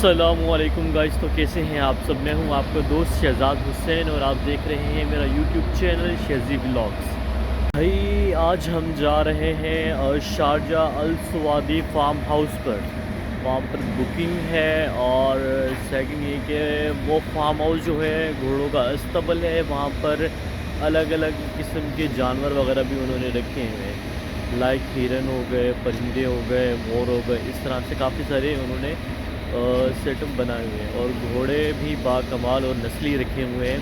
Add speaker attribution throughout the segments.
Speaker 1: अस्सलामुअलैकुम गाइस। तो कैसे हैं आप सब? मैं हूं आपका दोस्त शहजाद हुसैन और आप देख रहे हैं मेरा यूट्यूब चैनल शेजी व्लॉग्स। भाई आज हम जा रहे हैं शारजाह अल सवादी फार्म हाउस पर। वहाँ पर बुकिंग है और सेकंड ये कि वो फार्म हाउस जो है घोड़ों का अस्तबल है। वहाँ पर अलग अलग किस्म के जानवर वगैरह भी उन्होंने रखे हैं, लाइक हिरन हो गए, परिंदे हो गए, मोर हो गए। इस तरह से काफ़ी सारे उन्होंने सेटअप बनाए हुए हैं और घोड़े भी बाकमाल और नस्ली रखे हुए हैं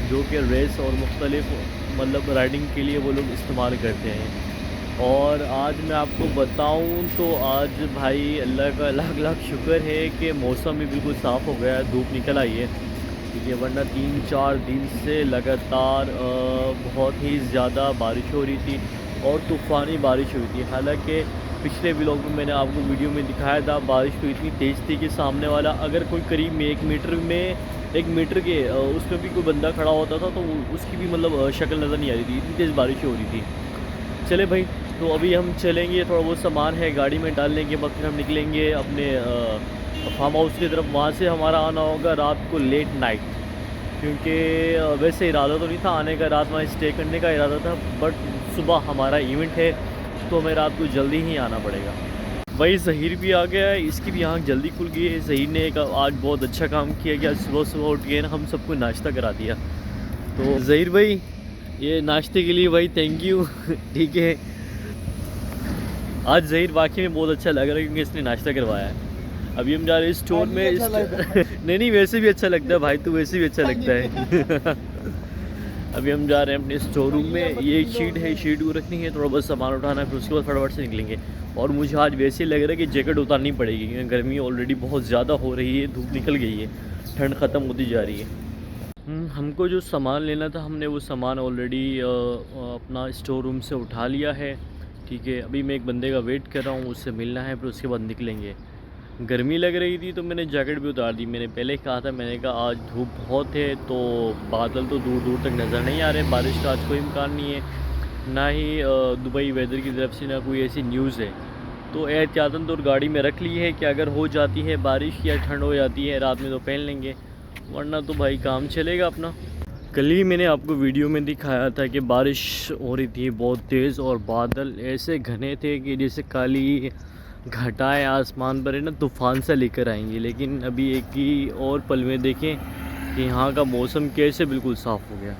Speaker 1: जो कि रेस और मुख्तलिफ मतलब राइडिंग के लिए वो लोग इस्तेमाल करते हैं। और आज मैं आपको बताऊं तो आज भाई अल्लाह का लाख लाख शुक्र है कि मौसम भी बिल्कुल साफ़ हो गया है, धूप निकल आई है। क्योंकि वरना 3-4 दिन से लगातार बहुत ही ज़्यादा बारिश हो रही थी और तूफ़ानी बारिश हुई थी। हालांकि पिछले व्लॉग में मैंने आपको वीडियो में दिखाया था, बारिश तो इतनी तेज़ थी कि सामने वाला अगर कोई करीब में 1 मीटर के उसमें भी कोई बंदा खड़ा होता था तो उसकी भी मतलब शक्ल नज़र नहीं आ रही थी, इतनी तेज़ बारिश हो रही थी। चले भाई, तो अभी हम चलेंगे, थोड़ा बहुत सामान है गाड़ी में डालने के बाद फिर हम निकलेंगे अपने फार्म हाउस की तरफ। वहाँ से हमारा आना होगा रात को लेट नाइट, क्योंकि वैसे इरादा तो नहीं था आने का, रात वहाँ स्टे करने का इरादा था, बट सुबह हमारा इवेंट है तो हमें रात को जल्दी ही आना पड़ेगा। वही ज़हीर भी आ गया है, इसकी भी आँख जल्दी खुल गई है। ज़हीर ने एक आज बहुत अच्छा काम किया कि आज सुबह सुबह उठ के ना हम सबको नाश्ता करा दिया। तो ज़हीर भाई ये नाश्ते के लिए भाई थैंक यू। ठीक है, आज ज़हीर वाकई में बहुत अच्छा लग रहा है क्योंकि इसने नाश्ता करवाया है। अभी हम जा रहे हैं स्टोर में नहीं नहीं, वैसे भी अच्छा लगता है भाई, तो वैसे भी अच्छा लगता है। अभी हम जा रहे हैं अपने स्टोर रूम में। ये एक शीट है, शीट को रखनी है, थोड़ा बहुत सामान उठाना है, फिर उसके बाद फटाफट से निकलेंगे। और मुझे आज वैसे ही लग रहा है कि जैकेट उतारनी पड़ेगी क्योंकि गर्मी ऑलरेडी बहुत ज़्यादा हो रही है, धूप निकल गई है, ठंड ख़त्म होती जा रही है। हमको जो सामान लेना था हमने वो सामान ऑलरेडी अपना स्टोर रूम से उठा लिया है। ठीक है, अभी मैं एक बंदे का वेट कर रहा हूँ, उससे मिलना है, फिर उसके बाद निकलेंगे। गर्मी लग रही थी तो मैंने जैकेट भी उतार दी। मैंने पहले कहा था, मैंने कहा आज धूप बहुत है, तो बादल तो दूर दूर तक नज़र नहीं आ रहे, बारिश का आज कोई इम्कान नहीं है, ना ही दुबई वेदर की तरफ से ना कोई ऐसी न्यूज़ है। तो एहतियातन तो गाड़ी में रख ली है कि अगर हो जाती है बारिश या ठंड हो जाती है रात में तो पहन लेंगे, वरना तो भाई काम चलेगा अपना। कल ही मैंने आपको वीडियो में दिखाया था कि बारिश हो रही थी बहुत तेज़ और बादल ऐसे घने थे कि जैसे काली घटाएं आसमान पर है ना, तूफ़ान सा लेकर आएंगे। लेकिन अभी एक ही और पल में देखें कि यहाँ का मौसम कैसे बिल्कुल साफ़ हो गया।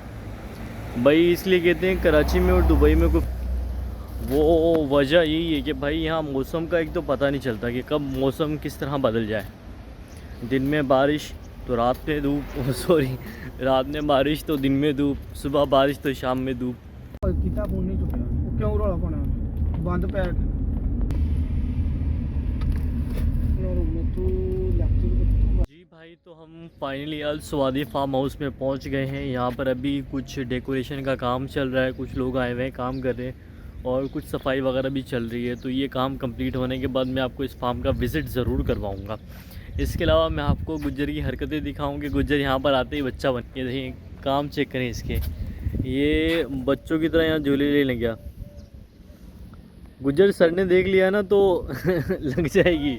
Speaker 1: भाई इसलिए कहते हैं कराची में और दुबई में कोई वो वजह यही है कि भाई यहाँ मौसम का एक तो पता नहीं चलता कि कब मौसम किस तरह बदल जाए। दिन में बारिश तो रात में धूप, सॉरी रात में बारिश तो दिन में धूप, सुबह बारिश तो शाम में धूप। जी भाई, तो हम फाइनली अल सवादी फार्म हाउस में पहुंच गए हैं। यहाँ पर अभी कुछ डेकोरेशन का काम चल रहा है, कुछ लोग आए हुए हैं काम कर रहे हैं और कुछ सफाई वगैरह भी चल रही है। तो ये काम कंप्लीट होने के बाद मैं आपको इस फार्म का विज़िट ज़रूर करवाऊँगा। इसके अलावा मैं आपको गुज्जर की हरकतें दिखाऊंगी। गुज्जर यहाँ पर आते ही बच्चा बन के, देखिए काम चेक करें इसके, ये बच्चों की तरह यहाँ झूले लेने गया। गुज्जर सर ने देख लिया ना तो लग जाएगी।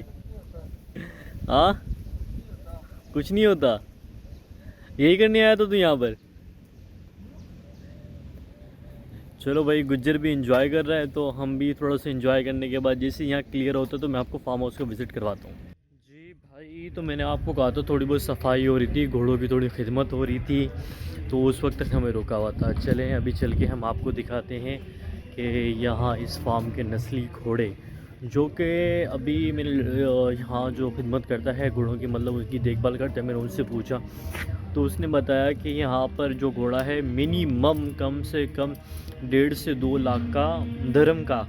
Speaker 1: हाँ कुछ नहीं होता, यही करने आया था तू यहाँ पर। चलो भाई, गुज्जर भी इंजॉय कर रहा है तो हम भी थोड़ा सा इंजॉय करने के बाद जैसे यहाँ क्लियर होता है तो मैं आपको फार्म हाउस को विज़िट करवाता हूँ। जी भाई, तो मैंने आपको कहा था थोड़ी बहुत सफाई हो रही थी, घोड़ों की थोड़ी खिदमत हो रही थी, तो उस वक्त तक हमें रुका हुआ था। चलें अभी चल के हम आपको दिखाते हैं कि यहाँ इस फार्म के नस्ली घोड़े जो कि अभी मेरे यहाँ जो खिदमत करता है घोड़ों की, मतलब उसकी देखभाल करता है, मैंने उनसे पूछा तो उसने बताया कि यहाँ पर जो घोड़ा है मिनिमम कम से कम 1.5 से 2 लाख का दरम का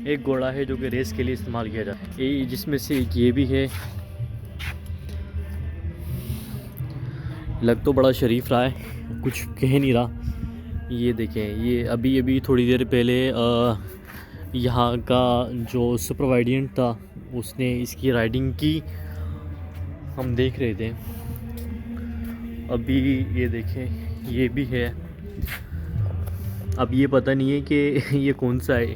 Speaker 1: एक घोड़ा है जो कि रेस के लिए इस्तेमाल किया जाता है। ये जिसमें से एक ये भी है, लग तो बड़ा शरीफ रहा है, कुछ कह नहीं रहा। ये देखें, ये अभी अभी थोड़ी देर पहले यहाँ का जो सुपरवाइडियंट था उसने इसकी राइडिंग की, हम देख रहे थे। अभी ये देखें, ये भी है। अब ये पता नहीं है कि ये कौन सा है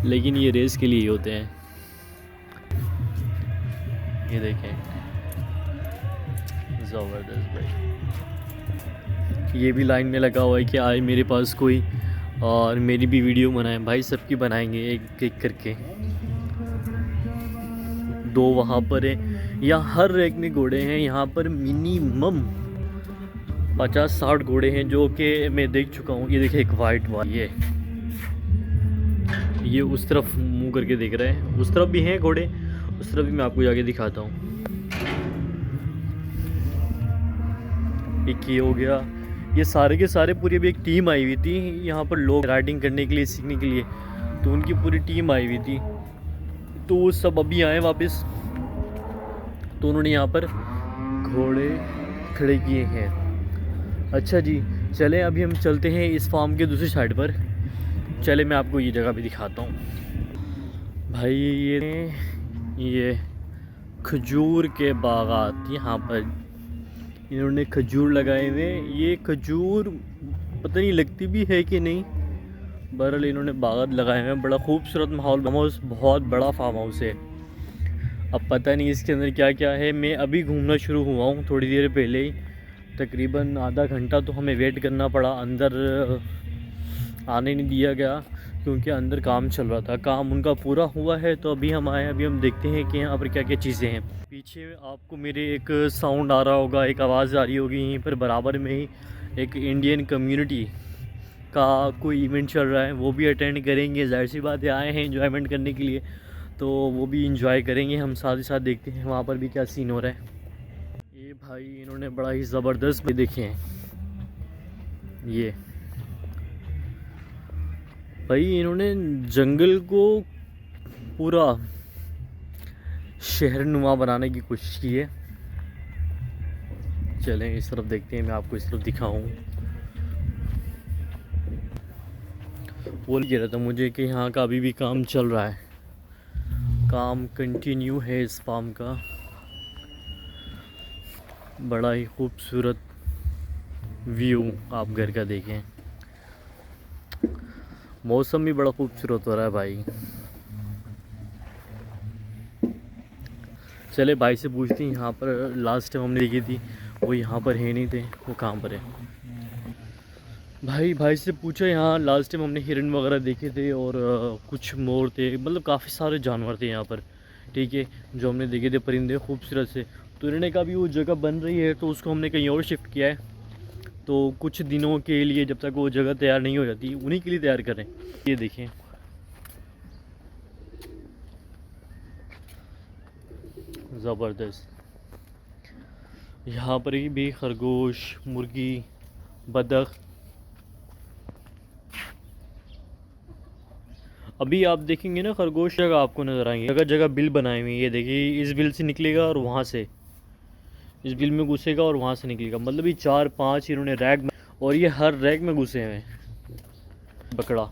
Speaker 1: लेकिन ये रेस के लिए होते हैं। ये देखें, ज़बरदस्त भाई। ये भी लाइन में लगा हुआ है कि आए मेरे पास कोई और मेरी भी वीडियो बनाए। भाई सबकी बनाएंगे एक एक करके। दो वहाँ पर है, यहाँ हर रैक में घोड़े हैं। यहाँ पर मिनिमम 50-60 घोड़े हैं जो कि मैं देख चुका हूँ। ये देखिए एक वाइट ये उस तरफ मुंह करके देख रहे हैं। उस तरफ भी हैं घोड़े, उस तरफ भी मैं आपको जाके दिखाता हूँ। एक ये हो गया। ये सारे के सारे पूरी अभी एक टीम आई हुई थी यहाँ पर लोग राइडिंग करने के लिए, सीखने के लिए, तो उनकी पूरी टीम आई हुई थी। तो वो सब अभी आए वापस, तो उन्होंने यहाँ पर घोड़े खड़े किए हैं। अच्छा जी, चले अभी हम चलते हैं इस फार्म के दूसरी साइड पर। चले मैं आपको ये जगह भी दिखाता हूँ। भाई ये खजूर के बागात, यहाँ पर इन्होंने खजूर लगाए हुए। ये खजूर पता नहीं लगती भी है कि नहीं, बहरहाल इन्होंने बागात लगाए हुए हैं। बड़ा खूबसूरत माहौल, फार्म हाउस बहुत बड़ा फार्म हाउस है। अब पता नहीं इसके अंदर क्या क्या है। मैं अभी घूमना शुरू हुआ हूँ थोड़ी देर पहले ही, तकरीबन आधा घंटा तो हमें वेट करना पड़ा। अंदर आने नहीं दिया गया क्योंकि अंदर काम चल रहा था। काम उनका पूरा हुआ है तो अभी हम आए। अभी हम देखते हैं कि यहाँ पर क्या क्या चीज़ें हैं। पीछे आपको मेरे एक साउंड आ रहा होगा, एक आवाज़ आ रही होगी। यहीं पर बराबर में ही एक इंडियन कम्युनिटी का कोई इवेंट चल रहा है, वो भी अटेंड करेंगे। जाहिर सी बात है आए हैं एंजॉयमेंट करने के लिए, तो वो भी इंजॉय करेंगे। हम साथ ही साथ देखते हैं वहाँ पर भी क्या सीन हो रहा है। ये भाई इन्होंने बड़ा ही ज़बरदस्त भी देखे हैं। ये भाई इन्होंने जंगल को पूरा शहर नुमा बनाने की कोशिश की है। चलें इस तरफ देखते हैं, मैं आपको इस तरफ दिखाऊं। वो कह रहा था मुझे कि यहाँ का अभी भी काम चल रहा है, काम कंटिन्यू है इस फार्म का। बड़ा ही खूबसूरत व्यू आप घर का देखें। मौसम भी बड़ा खूबसूरत हो रहा है भाई। चले भाई से पूछते हैं, यहाँ पर लास्ट टाइम हमने देखी थी वो यहाँ पर है नहीं थे, वो कहाँ पर है। भाई से पूछा, यहाँ लास्ट टाइम हमने हिरन वगैरह देखे थे और कुछ मोर थे, मतलब काफ़ी सारे जानवर थे यहाँ पर, ठीक है, जो हमने देखे थे परिंदे खूबसूरत से। तो इन्होंने कहा भी वो जगह बन रही है तो उसको हमने कहीं और शिफ्ट किया है, तो कुछ दिनों के लिए जब तक वो जगह तैयार नहीं हो जाती उन्हीं के लिए तैयार करें। ये देखें ज़बरदस्त। यहाँ पर भी खरगोश, मुर्गी, बतख। अभी आप देखेंगे ना खरगोश जगह आपको नज़र आएंगे, जगह जगह बिल बनाए हुए हैं। ये देखिए इस बिल से निकलेगा और वहाँ से इस बिल में घुसेगा और वहाँ से निकलेगा। मतलब ये 4-5 इन्होंने रैक में, और ये हर रैक में घुसे हुए हैं। बकड़ा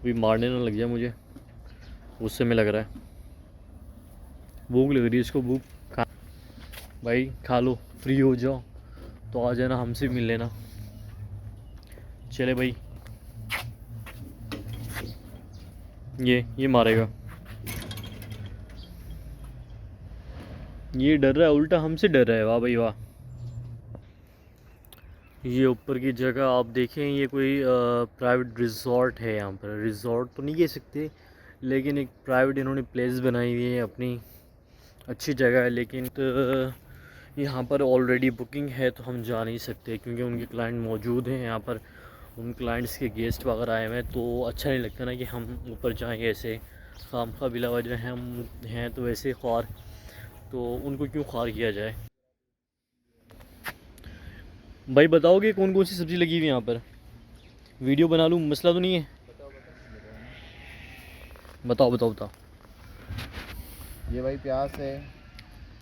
Speaker 1: भी मारने ना लग जाए मुझे, उससे में लग रहा है। भूख लग रही है इसको, भूख खा भाई, खा लो, फ्री हो जाओ तो आ जाना, हमसे मिल लेना। चले भाई, ये मारेगा। ये डर रहा है, उल्टा हमसे डर रहा है। वाह भाई वाह। ये ऊपर की जगह आप देखें, ये कोई प्राइवेट रिजॉर्ट है। यहाँ पर रिजॉर्ट तो नहीं कह सकते, लेकिन एक प्राइवेट इन्होंने प्लेस बनाई हुई है अपनी, अच्छी जगह है। लेकिन तो यहाँ पर ऑलरेडी बुकिंग है तो हम जा नहीं सकते क्योंकि उनके क्लाइंट मौजूद हैं यहाँ पर, उन क्लाइंट्स के गेस्ट वगैरह आए हुए हैं, तो अच्छा नहीं लगता ना कि हम ऊपर जाएँ ऐसे खामखा बिला वजह हम हैं तो वैसे ख्वार, तो उनको क्यों ख्वार किया जाए। भाई बताओगे कौन कौन सी सब्ज़ी लगी हुई है यहाँ पर, वीडियो बना लूँ, मसला तो नहीं है। बताओ।
Speaker 2: ये भाई प्याज है,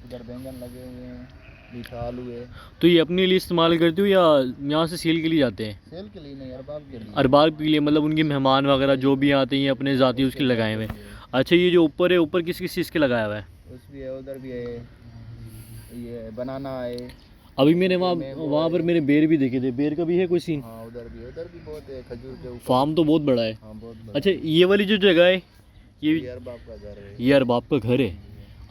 Speaker 2: इधर बैंगन लगे हुए हैं, मीठा आलू है।
Speaker 1: तो ये अपने लिए इस्तेमाल करते हो या यहाँ से सेल के लिए जाते हैं?
Speaker 2: सेल के लिए नहीं, अरबाब के लिए।
Speaker 1: अरबाब के लिए, मतलब उनके मेहमान वगैरह जो भी आते हैं अपने ज़ाती उसके लगाए हुए हैं। अच्छा, ये जो ऊपर है, ऊपर किस किस चीज़ के लगाया हुआ है?
Speaker 2: उस भी है, उधर भी है, ये बनाना है।
Speaker 1: अभी मैंने वहाँ पर मैंने बेर भी देखे थे, बेर का भी है कोई सीन?
Speaker 2: हाँ उधर भी बहुत है, खजूर के ऊपर।
Speaker 1: फार्म तो बहुत बड़ा है।
Speaker 2: हाँ बहुत बड़ा।
Speaker 1: अच्छा ये वाली जो जगह है ये
Speaker 2: ये अरबाब का घर है।
Speaker 1: ये अरबाब का घर है।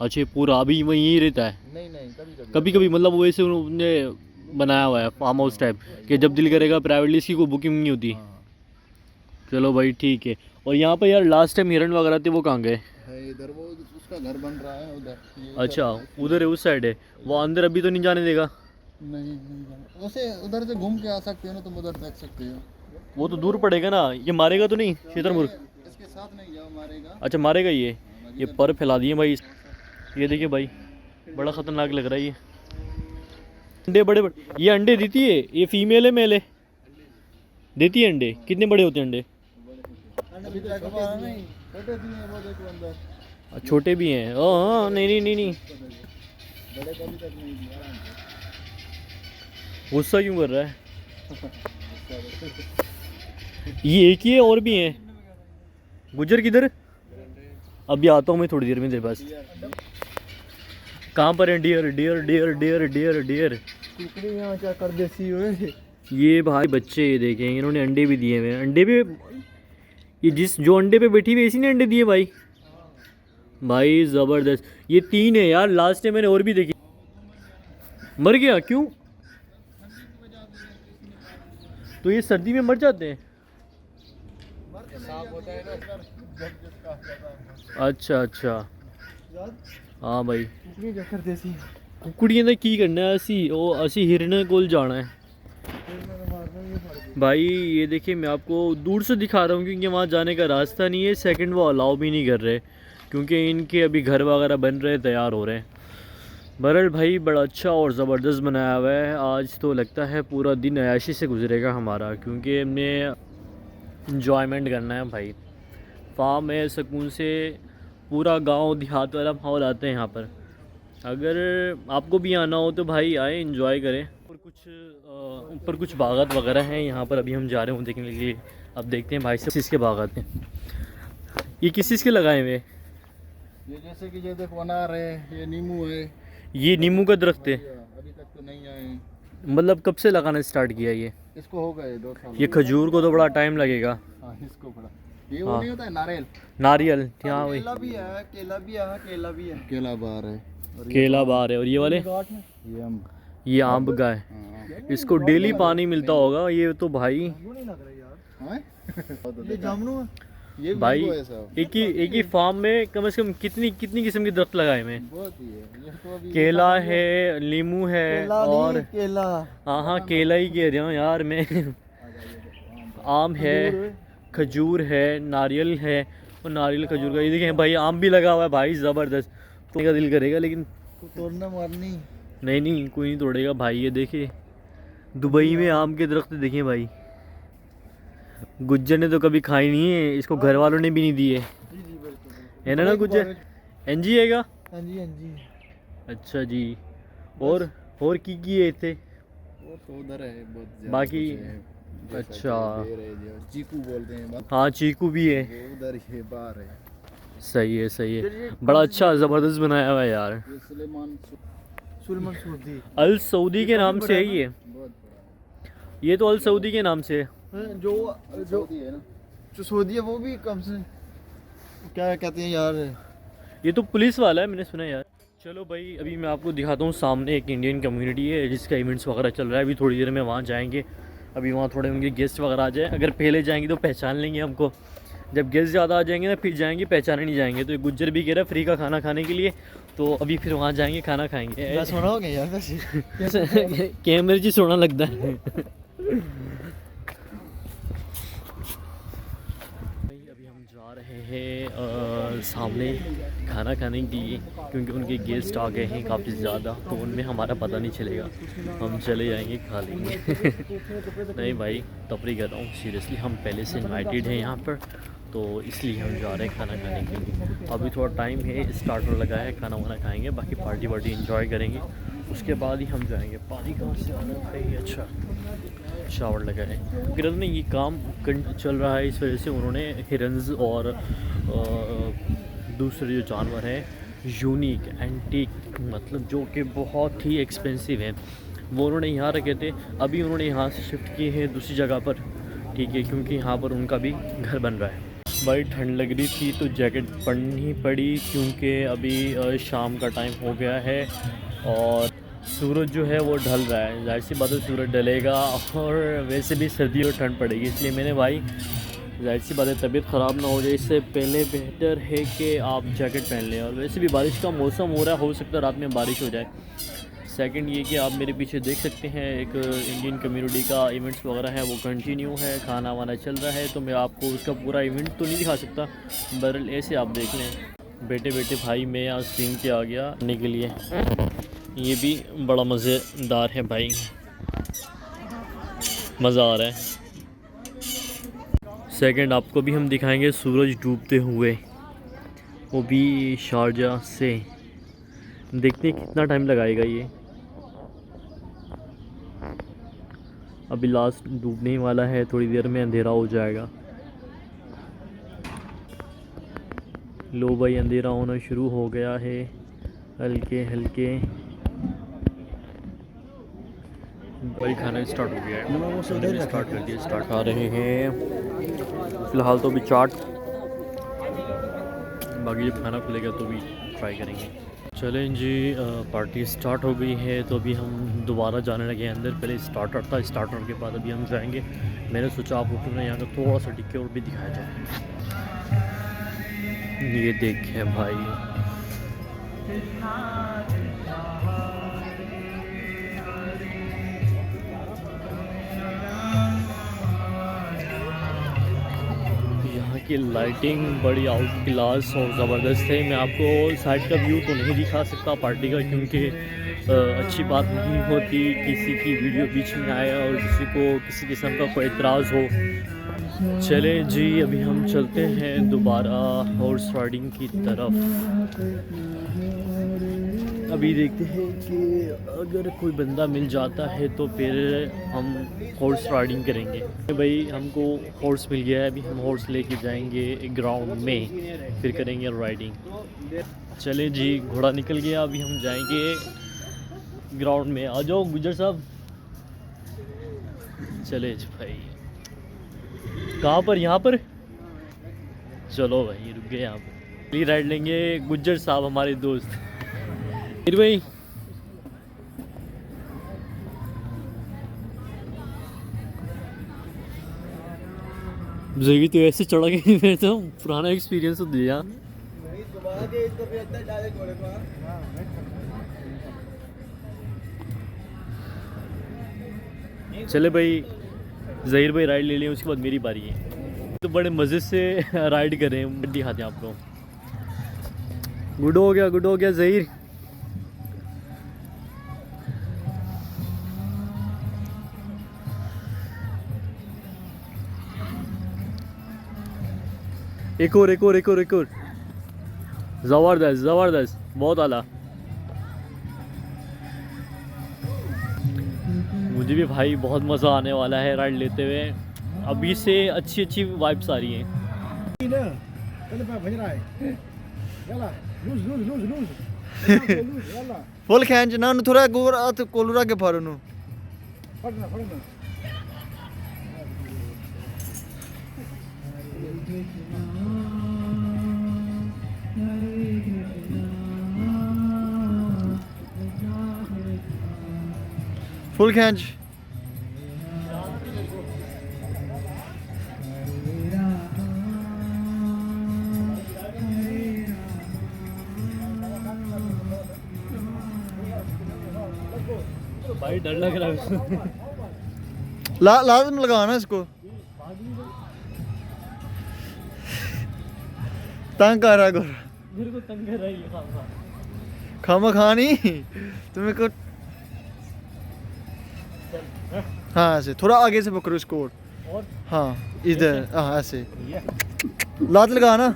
Speaker 1: अच्छा पूरा अभी वहीं यहीं रहता है?
Speaker 2: नहीं नहीं,
Speaker 1: कभी कभी मतलब वैसे उन्होंने बनाया हुआ है फार्म हाउस टाइप कि जब दिल करेगा, प्राइवेटली इसकी कोई बुकिंग नहीं होती।
Speaker 2: हाँ।
Speaker 1: चलो भाई ठीक है। और यहाँ पर यार लास्ट टाइम हिरन वगैरह थे, वो कहाँ गए?
Speaker 2: है इधर, वो उसका घर बन रहा है उधर।
Speaker 1: अच्छा उधर है, उस साइड है वो, अंदर अभी तो नहीं जाने देगा?
Speaker 2: नहीं जाना, वैसे उधर से घूम के आ सकते हो ना, तुम उधर देख सकते हो।
Speaker 1: वो तो दूर पड़ेगा ना, ये मारेगा तो नहीं शेतरमुर्ग?
Speaker 2: इसके साथ नहीं जाओ, मारेगा।
Speaker 1: अच्छा मारेगा ये पर फैला दिए भाई। ये देखिए भाई बड़ा ख़तरनाक लग रहा है ये। अंडे बड़े बड़े, ये अंडे देती है? ये फीमेल है मेल है? देती है अंडे? कितने बड़े होते हैं अंडे? छोटे भी हैं? हाँ नहीं नहीं नहीं नहीं, गुस्सा क्यों कर रहा है? ये एक ही है और भी हैं? गुजर किधर? अभी आता हूँ मैं थोड़ी देर में तेरे पास। कहाँ पर है dear dear dear dear dear dear?
Speaker 2: यहाँ क्या कर देसी हो?
Speaker 1: ये भाई बच्चे, ये देखें इन्होंने अंडे भी दिए हुए हैं। अंडे पे ये जो अंडे पे बैठी हुई है इसी ने अंडे दिए भाई। भाई ज़बरदस्त। ये 3 है यार, लास्ट टाइम मैंने और भी देखी। मर गया क्यों? तो ये सर्दी में मर जाते हैं? अच्छा अच्छा हाँ भाई। कुकड़ियां ने की करना है, असी हिरने कोल जाना है भाई। ये देखिए मैं आपको दूर से दिखा रहा हूँ क्योंकि वहाँ जाने का रास्ता नहीं है। सेकंड वो अलाउ भी नहीं कर रहे क्योंकि इनके अभी घर वगैरह बन रहे, तैयार हो रहे हैं। बहरहाल भाई बड़ा अच्छा और ज़बरदस्त बनाया हुआ है। आज तो लगता है पूरा दिन अयाशी से गुजरेगा हमारा, क्योंकि हमने इंजॉयमेंट करना है भाई। फार्म है, सुकून से पूरा गांव देहात वाला माहौल आता है यहाँ पर। अगर आपको भी आना हो तो भाई आए, इंजॉय करें। और ऊपर कुछ बागात वगैरह हैं यहाँ पर, अभी हम जा रहे हैं देखने के लिए। अब देखते हैं भाई सब किस के बागात हैं। ये किस चीज़ के लगाए हुए?
Speaker 2: ये जैसे कि ये देखो अनार है, ये नींबू है।
Speaker 1: ये नींबू का दरख्त है?
Speaker 2: अभी तक तो नहीं आए।
Speaker 1: मतलब कब से लगाना स्टार्ट किया ये?
Speaker 2: इसको हो गए 2 साल।
Speaker 1: ये खजूर को तो बड़ा टाइम लगेगा।
Speaker 2: हाँ इसको बड़ा, ये वो नहीं होता है नारियल?
Speaker 1: नारियल यहाँ वही।
Speaker 2: केला भी है, केला भी है, केला भी है। केला बार है,
Speaker 1: केला बार है। और ये वाले?
Speaker 2: ये आम,
Speaker 1: ये आम का है। इसको डेली पानी मिलता होगा ये तो भाई।
Speaker 2: ये जामुन है, ये
Speaker 1: भाई
Speaker 2: है सब।
Speaker 1: एक ही फार्म में कम से कम कितनी किस्म के दरख्त लगाए हुए हैं?
Speaker 2: बहुत ही है। ये तो अभी
Speaker 1: केला है, नींबू है और
Speaker 2: केला,
Speaker 1: हाँ केला ही कह रहा हूँ यार मैं। आम है, खजूर है, नारियल है। और नारियल खजूर का ये देखें भाई, आम भी लगा हुआ है भाई ज़बरदस्त। तो का दिल करेगा लेकिन
Speaker 2: तोड़ना मारनी
Speaker 1: नहीं कोई नहीं तोड़ेगा भाई। ये देखिए दुबई में आम के दरख्त देखें भाई। गुज्जर ने तो कभी खाई नहीं है, इसको घर वालों ने भी नहीं दिए है ना गुज्जर? एनजी हैगा?
Speaker 2: हाँ जी।
Speaker 1: अच्छा जी। और की है इतने?
Speaker 2: और तो उधर है बहुत
Speaker 1: बाकी
Speaker 2: है।
Speaker 1: अच्छा
Speaker 2: चीकू बोलते हैं।
Speaker 1: हाँ चीकू भी है,
Speaker 2: उधर ही बाहर है।
Speaker 1: सही है। बड़ा अच्छा ज़बरदस्त बनाया हुआ है यार।
Speaker 2: सुलेमान सऊदी,
Speaker 1: अल सऊदी के नाम से है ये। ये तो अल सऊदी के नाम से है।
Speaker 2: जो है ना, जो सऊदी है वो भी कम से क्या कहते हैं यार,
Speaker 1: ये तो पुलिस वाला है मैंने सुना यार। चलो भाई अभी मैं आपको दिखाता हूँ, सामने एक इंडियन कम्युनिटी है जिसका इवेंट्स वगैरह चल रहा है। अभी थोड़ी देर में वहाँ जाएंगे। अभी वहाँ थोड़े उनके गेस्ट वगैरह आ जाए, अगर पहले जाएंगे तो पहचान लेंगे हमको। जब गेस्ट ज़्यादा आ जाएंगे ना फिर जाएंगे, पहचाने नहीं जाएंगे। तो गुज्जर भी कह रहा है फ्री का खाना खाने के लिए, तो अभी फिर वहाँ जाएंगे, खाना खाएंगे।
Speaker 2: सोना हो गया यार
Speaker 1: कैमरे जी सोना लगता है। अभी हम जा रहे हैं सामने खाना खाने के लिए, क्योंकि उनके गेस्ट आ गए हैं काफ़ी ज़्यादा, तो उनमें हमारा पता नहीं चलेगा। हम चले जाएंगे, खा लेंगे। नहीं भाई तफरी कर रहा हूँ सीरियसली, हम पहले से इनवाइटेड हैं यहाँ पर, तो इसलिए हम जा रहे हैं खाना खाने के लिए। अभी थोड़ा टाइम है, स्टार्टर लगा है, खाना वाना खाएंगे, बाकी पार्टी वार्टी इंजॉय करेंगे, उसके बाद ही हम जाएंगे। पानी कहाँ से आ रहा है? अच्छा शावर लगा है। गिरद में ये काम चल रहा है, इस वजह से उन्होंने हिरन्स और दूसरे जो जानवर हैं यूनिक एंटीक, मतलब जो कि बहुत ही एक्सपेंसिव है, वो उन्होंने यहाँ रखे थे, अभी उन्होंने यहाँ से शिफ्ट किए हैं दूसरी जगह पर, ठीक है, क्योंकि यहाँ पर उनका भी घर बन रहा है। भाई ठंड लग रही थी तो जैकेट पहननी पड़ी, क्योंकि अभी शाम का टाइम हो गया है और सूरज जो है वो ढल रहा है। जाहिर सी बात है सूरज ढलेगा और वैसे भी सर्दी और ठंड पड़ेगी, इसलिए मैंने भाई जाहिर सी बात है तबीयत ख़राब ना हो जाए, इससे पहले बेहतर है कि आप जैकेट पहन लें। और वैसे भी बारिश का मौसम हो रहा है, हो सकता है रात में बारिश हो जाए। सेकंड ये कि आप मेरे पीछे देख सकते हैं एक इंडियन कम्युनिटी का इवेंट्स वगैरह है वो कंटिन्यू है, खाना वाना चल रहा है, तो मैं आपको उसका पूरा इवेंट तो नहीं दिखा सकता, बहरहाल ऐसे आप देख लें। बेटे बेटे भाई मैं यहाँ स्क्रीन पे आ गया करने के लिए, ये भी बड़ा मज़ेदार है भाई, मज़ा आ रहा है। सेकंड आपको भी हम दिखाएंगे सूरज डूबते हुए, वो भी शारजा से। देखते हैं कितना टाइम लगाएगा ये, अभी लास्ट डूबने ही वाला है, थोड़ी देर में अंधेरा हो जाएगा। लो भाई अंधेरा होना शुरू हो गया है हल्के हल्के। भाई खाना स्टार्ट हो गया है, स्टार्ट कर दिया, स्टार्ट आ रहे हैं फ़िलहाल तो अभी चाट, बाकी जब खाना खुलेगा तो भी ट्राई करेंगे। चलें जी, पार्टी स्टार्ट हो गई है तो अभी हम दोबारा जाने लगे हैं अंदर। पहले स्टार्टर था, स्टार्टर के बाद अभी हम जाएंगे। मैंने सोचा आपको क्यों ना यहाँ का थोड़ा सा टिक्के और भी दिखाया जाए। ये देखें भाई, यहाँ की लाइटिंग बड़ी आउट क्लास और ज़बरदस्त है। मैं आपको साइड का व्यू तो नहीं दिखा सकता पार्टी का, क्योंकि अच्छी बात नहीं होती किसी की वीडियो बीच में आए और किसी को किसी किस्म का कोई एतराज़ हो। चले जी, अभी हम चलते हैं दोबारा हॉर्स राइडिंग की तरफ। अभी देखते हैं कि अगर कोई बंदा मिल जाता है तो फिर हम हॉर्स राइडिंग करेंगे। भाई हमको हॉर्स मिल गया है, अभी हम हॉर्स लेके जाएंगे ग्राउंड में, फिर करेंगे राइडिंग। चले जी, घोड़ा निकल गया, अभी हम जाएंगे ग्राउंड में। आ जाओ गुजर साहब। चले जी भाई, कहाँ पर? यहाँ पर। चलो भाई रुक गए, यहाँ पर राइड लेंगे। गुज्जर साहब हमारे दोस्त भाई, जिंदगी तो ऐसे चढ़ा के फिर तो पुराना एक्सपीरियंस तो दिया। चले भाई, ज़हीर भाई राइड ले लें, उसके बाद मेरी बारी है। तो बड़े मज़े से राइड करें, दिखाते हैं आपको। गुड हो गया ज़हीर। एक और ज़बरदस्त, बहुत आला। मुझे भी भाई बहुत मज़ा आने वाला है राइड लेते हुए, अभी से अच्छी वाइब्स आ रही हैं।
Speaker 2: फुल खींच ना, थोड़ा गोर हाथ कोलू रख के फाड़ो नु। फुल खींच।
Speaker 1: भाई डर लग रहा है।
Speaker 2: लाजम लगाना इसको, तंग कर रहा गोर,
Speaker 1: मेरे को तंग कर रही है
Speaker 2: खामा खानी तुम्हें को। हाँ ऐसे थोड़ा आगे से पकड़ो इसको,
Speaker 1: और
Speaker 2: हाँ इधर, हाँ ऐसे लात लगाना।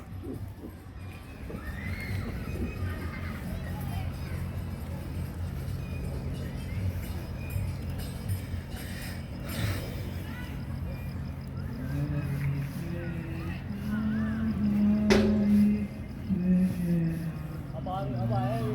Speaker 1: अब आया ये।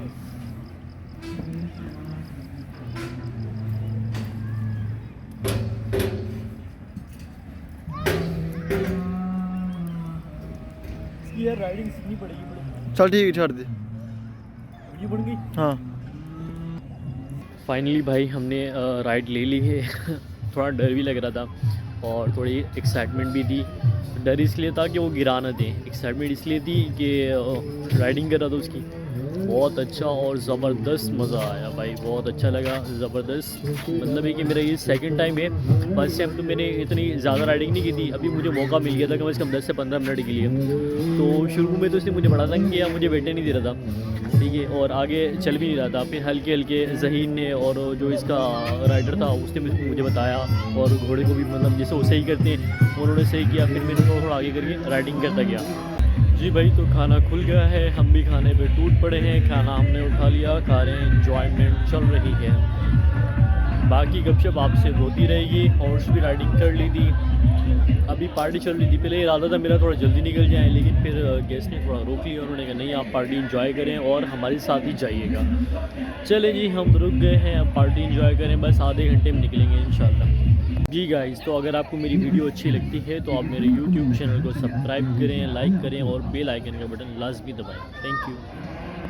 Speaker 1: यार राइडिंग सीखनी पड़ेगी बड़े।
Speaker 2: चल ठीक है, छोड़ दे।
Speaker 1: वीडियो बन गई।
Speaker 2: हाँ
Speaker 1: फाइनली भाई हमने राइड ले ली है। थोड़ा डर भी लग रहा था और थोड़ी एक्साइटमेंट भी थी। डर इसलिए था कि वो गिरा ना दें, एक्साइटमेंट इसलिए थी कि राइडिंग कर रहा था उसकी। बहुत अच्छा और ज़बरदस्त मज़ा आया भाई, बहुत अच्छा लगा, ज़बरदस्त। मतलब है कि मेरा ये सेकंड टाइम है। फर्स्ट टाइम तो मैंने इतनी ज़्यादा राइडिंग नहीं की थी। अभी मुझे मौका मिल गया था कम से कम 10 से 15 मिनट के लिए। तो शुरू में तो इसने मुझे बड़ा तंग किया, मुझे बैठने नहीं दे रहा था, ठीक है, और आगे चल भी नहीं रहा था। फिर हल्के हल्के ज़हीन ने और जो इसका राइडर था उसने मुझे बताया, और घोड़े को भी मतलब जैसे वो सही करते हैं उन्होंने सही किया। फिर मैंने थोड़ा आगे करके राइडिंग करता गया। जी भाई, तो खाना खुल गया है, हम भी खाने पे टूट पड़े हैं। खाना हमने उठा लिया, खा रहे हैं, एंजॉयमेंट चल रही है। बाकी गपशप आपसे होती रहेगी। हॉर्स भी राइडिंग कर ली थी, अभी पार्टी चल रही थी। पहले इरादा था मेरा थोड़ा जल्दी निकल जाए, लेकिन फिर गेस्ट ने थोड़ा रोक लिया। उन्होंने कहा नहीं, आप पार्टी इंजॉय करें और हमारे साथ ही जाइएगा। चले जी, हम रुक गए हैं, अब पार्टी इंजॉय करें, बस आधे घंटे में निकलेंगे इंशाल्लाह। जी गाइस, तो अगर आपको मेरी वीडियो अच्छी लगती है तो आप मेरे YouTube चैनल को सब्सक्राइब करें, लाइक करें और बेल आइकन का बटन लाजमी दबाएं। Thank you.